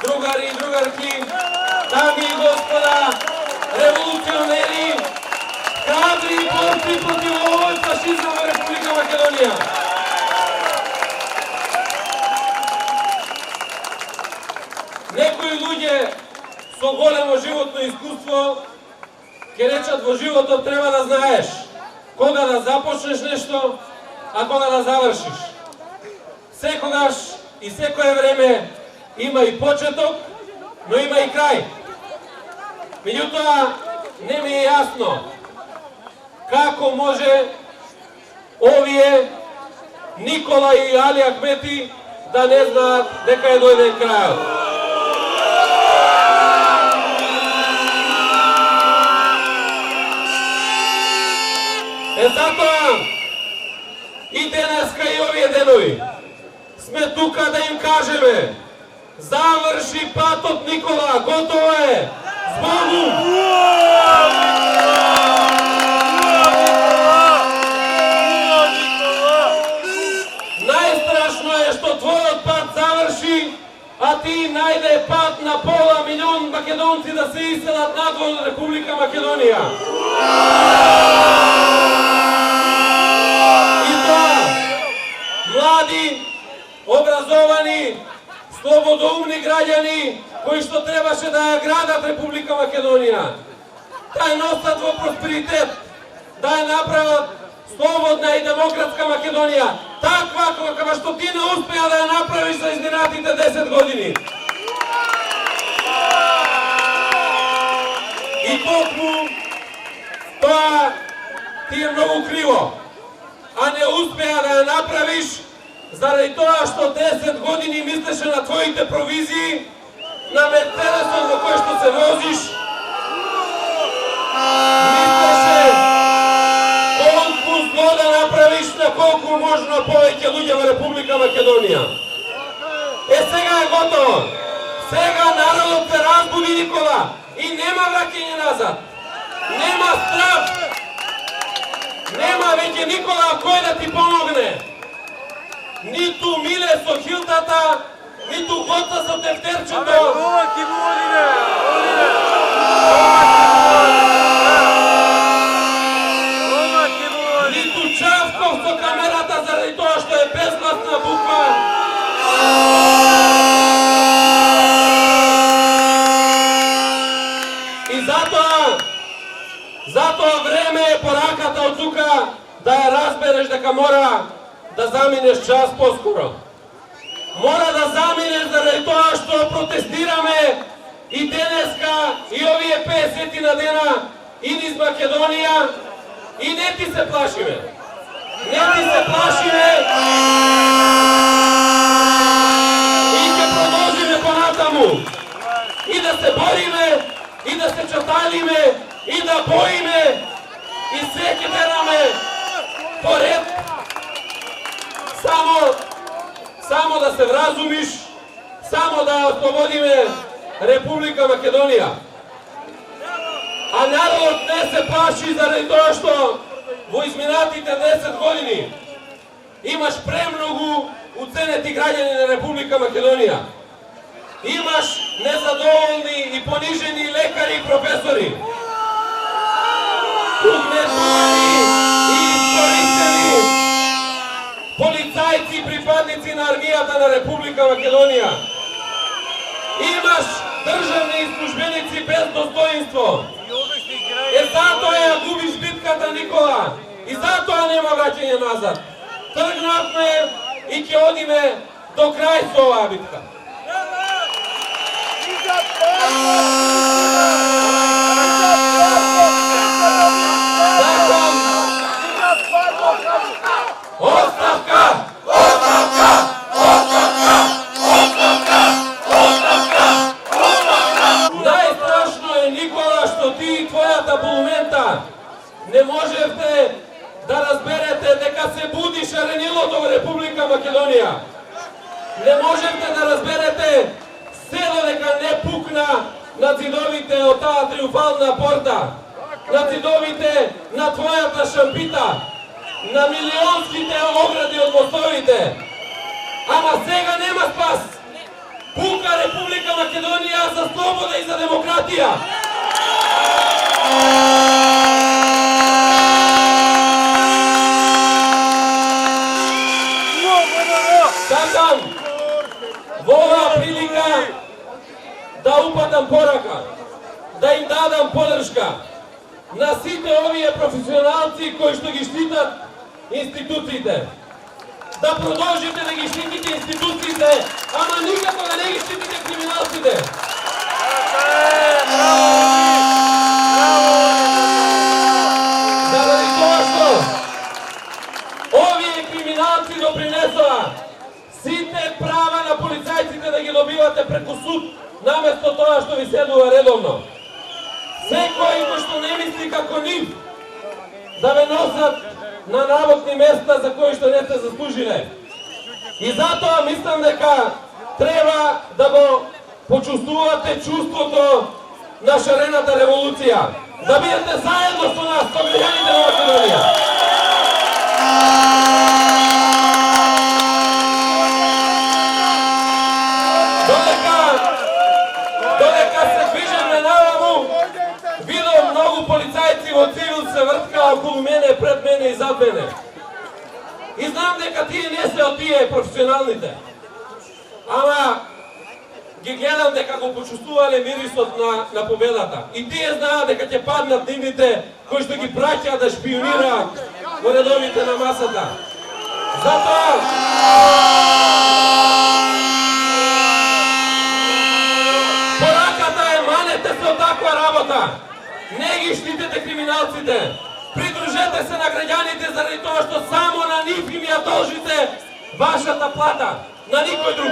другари и другарки, дами и господа, револуционери, храбри борци против овој фашизам во Република Македонија. Некои луѓе со големо животно искуство ќе речат во животот треба да знаеш кога да започнеш нешто, а кога да завршиш. Секогаш и секое време има и почеток, но има и крај. Меѓутоа, не ми е јасно како може овие Никола и Али Ахмети да не знаат дека е дојден крајот. Затоа и денеска и овие денови сме тука да им кажеме: заврши патот, Никола, готово е, збогум! Најстрашно е што твојот пат заврши, а ти најде пат на пола милион македонци да се иселат надвор од Република Македонија. Млади, образовани, слободоумни граѓани кои што требаше да ја градат Република Македонија, да ја носат во просперитет, да ја направат слободна и демократска Македонија, таква каква што ти не успеа да ја направиш за изминатите 10 години. И токму тоа ти е многу криво, а не успеа да ја направиш заради тоа што 10 години мислеше на твоите провизии, на Мерцедесот во кој што се возиш, мислеше колку зло да направиш на колку можно повеќе луѓе во Република Македонија. Сега е готово. Сега народот се разбуди, Никола, и нема враќање назад. Нема страв. Нема веќе Никола кој да ти помогне. Ниту Миле со хилтата, ниту Гоца со тефтерчето. Ниту Чавков со камерата заради тоа што е безгласна буква. И затоа време е пораката од тука да ја разбереш дека мора да заминеш час поскоро. Мора да заминеш заради тоа што протестираме и денеска и овие 50 на дена и низ Македонија и не ти се плашиме. Не ти се плашиме и ќе продолжиме понатаму и да се бориме и да се чаталиме и да боиме и се ќе тераме поред. Само да се вразумиш, само да ослободиме Република Македонија. А народот не се плаши заради тоа што во изминатите 10 години имаш премногу уценети граѓани на Република Македонија. Имаш незадоволни и понижени лекари и професори. Угнетувани и искористени полицајци и припадници на армијата на Република Македонија. Имаш државни службеници без достоинство. Затоа ја губиш битката, Никола. И затоа нема враќање назад. Тргнавме и ќе одиме до крај со оваа битка. Оставка! Оставка! Оставка! Оставка! Оставка! Најстрашно е, Никола, што ти и твојата булумента не можевте да разберете дека се буди шаренилото во Република Македонија. Не можевте да разберете се додека не пукна на зидовите од таа триумфална порта, на зидовите на твојата шампита, на милионските огради од мостовите. Ама сега нема спас. Пука Република Македонија. упатам порака, да им дадам подршка на сите овие професионалци кои што ги штитат институциите. Да продолжите да ги штитите институциите, ама никако да не ги штитите криминалците. Заради тоа што овие криминалци допринесоа сите права на полицајците да ги добивате преку суд, наместо тоа што ви седува редовно. Секој кој што не мисли како нив, да ве носат на работни места за кои што не сте заслужиле. И затоа мислам дека треба да го почувствувате чувството на шарената револуција. Да бидете заедно со нас, со граѓаните на Македонија. Додека се движеме наваму, видов многу полицајци во цивил се врткаа околу мене, пред мене и зад мене. И знам дека тие не се од тие професионалните. Ама ги гледам дека го почувствувале мирисот на победата. И тие знаат дека ќе паднат нивните кои што ги праќаат да шпионираат во редовите на масата. Затоа пораката е манете се од таква работа. Не ги штитете криминалците. Придружете се на граѓаните заради тоа што само на нив им ја должите вашата плата, на никој друг.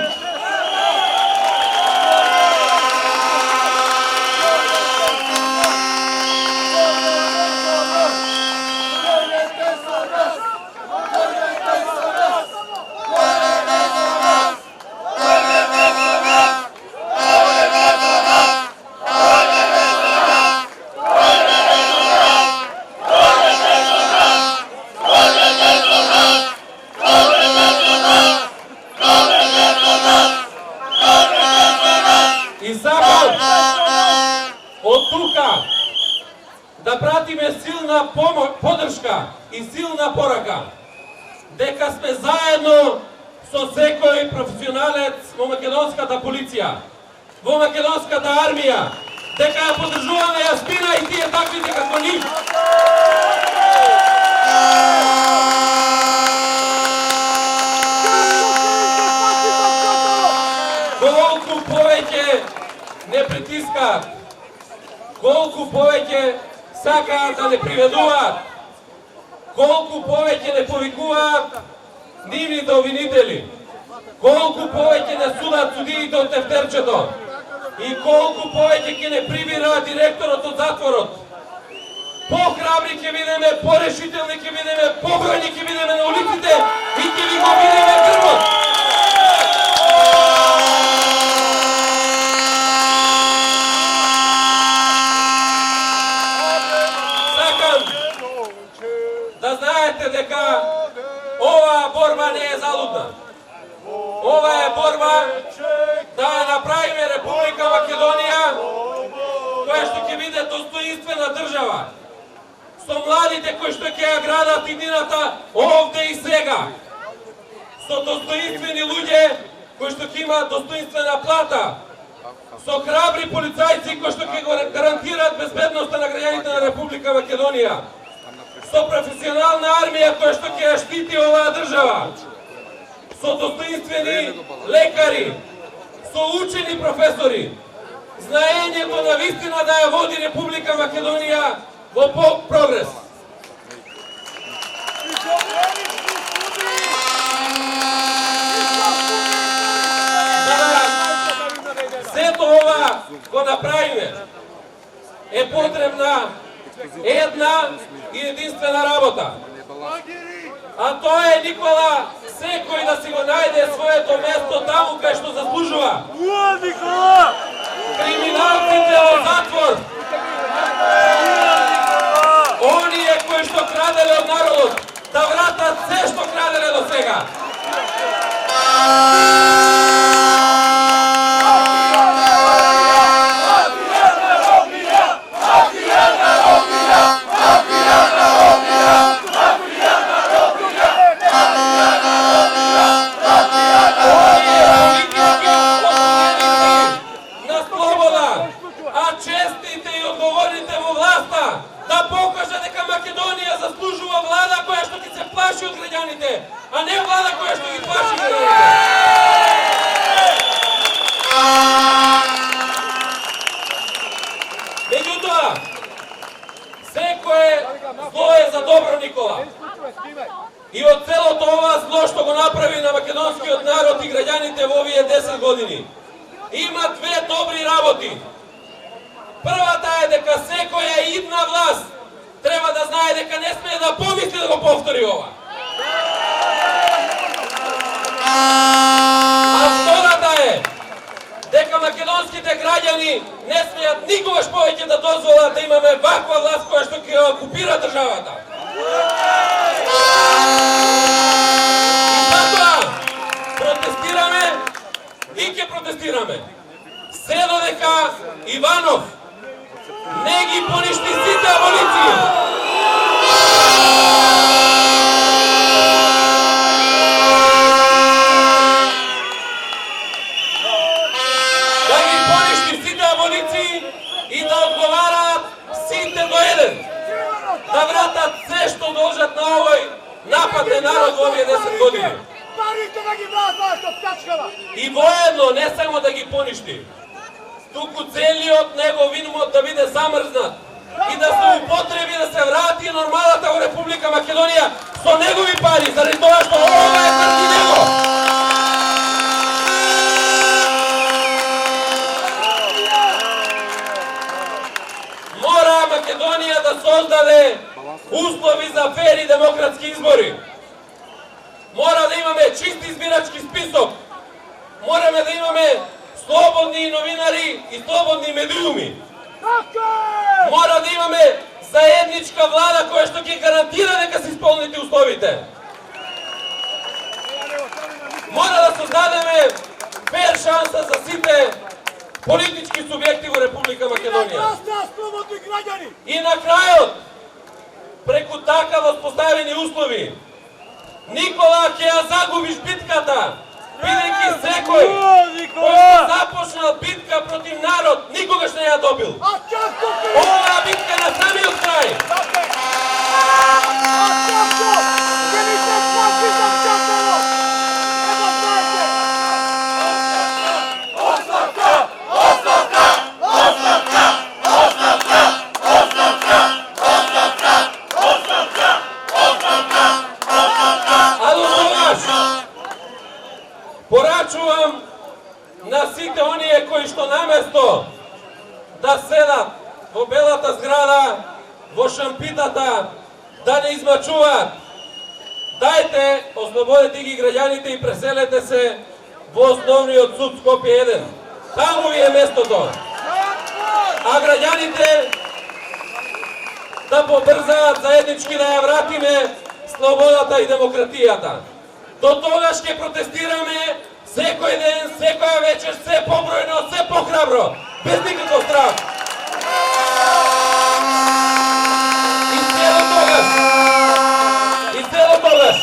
Да пратиме силна подршка и силна порака дека сме заедно со секој професионалец во македонската полиција, во македонската армија, дека ја поддржуваме Јаспина и тие таквите како нив. Колку повеќе не притискаат, колку повеќе сакаат да не приведуваат, колку повеќе не повикуваат нивните обвинители, колку повеќе не судат судиите од тефтерчето и колку повеќе ќе не прибираат директорот од затворот, похрабри ќе бидеме, порешителни ќе бидеме, побројни ќе бидеме на улиците и ќе ви го видиме грбот. Да знаете дека оваа борба не е залудна. Ова е борба да ја направиме Република Македонија која што ќе биде достоинствена држава. Со младите кои што ќе ја градат иднината овде и сега. Со достоинствени луѓе кои што ќе имаат достоинствена плата. Со храбри полицајци кои што ќе го гарантираат безбедноста на граѓаните на Република Македонија. Со професионална армија која што ќе ја штити оваа држава, со достоинствени лекари, со учени професори, знаењето на вистина да ја води Република Македонија во прогрес. Сето ова го направиме е потребна една и единствена работа. А тоа е, Никола, секој да си го најде своето место таму кај што заслужува. Криминалците во затвор. Оние кои што краделе од народот, да вратат се што краделе до сега. На слобода, и од целото ова зло што го направи на македонскиот народ и граѓаните во овие 10 години. Има две добри работи. Првата е дека секоја идна власт треба да знае дека не смее да помисли да го повтори ова. А втората е дека македонските граѓани не смеат никогаш повеќе да дозволат да имаме ваква власт која што ќе окупира државата. И затоа протестираме и ќе протестираме. Се додека Иванов не ги поништи сите аболиции. Да ги поништи сите аболиции и да одговараат сите до еден. Да вратат се што должат на овој нападен народ во овие 10 години. Парите да ги вратат од плячкава. И воедно не само да ги поништи, туку целиот негов имот да биде замрзнат и да се употреби да се врати нормалата во Република Македонија со негови пари, заради тоа што ова е заради него. Мора Македонија да создаде услови за фер и демократски избори. Мора да имаме чист избирачки список. Мораме да имаме слободни новинари и слободни медиуми. Мора да имаме заедничка влада која што ќе гарантира дека се исполните условите. Мора да создадеме фер шанса за сите политички субјекти во Република Македонија. И на крајот, преку така воспоставени услови, Никола, ќе ја загубиш битката, бидејќи секој кој што започнал битка против народ, никогаш не ја добил. Ова битка на самиот крај. Порачувам на сите оние кои што наместо да седат во белата зграда, во шампитата, да не измачуваат. Дајте, ослободете ги граѓаните и преселете се во основниот суд Скопје 1. Таму ви е местото. А граѓаните да побрзаат заеднички да ја вратиме слободата и демократијата. До тогаш ќе протестираме секој ден, секоја вечер, се побројно, се похрабро, без никаков страх. И се до тогаш,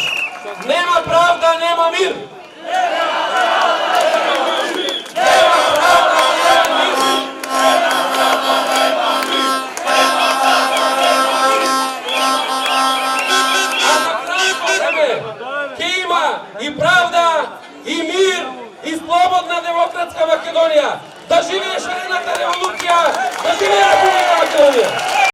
нема правда, нема мир. Нема правда, нема мир. А на кратко време ќе има и правда, и мир, и слободна демократска Македонија. Да живее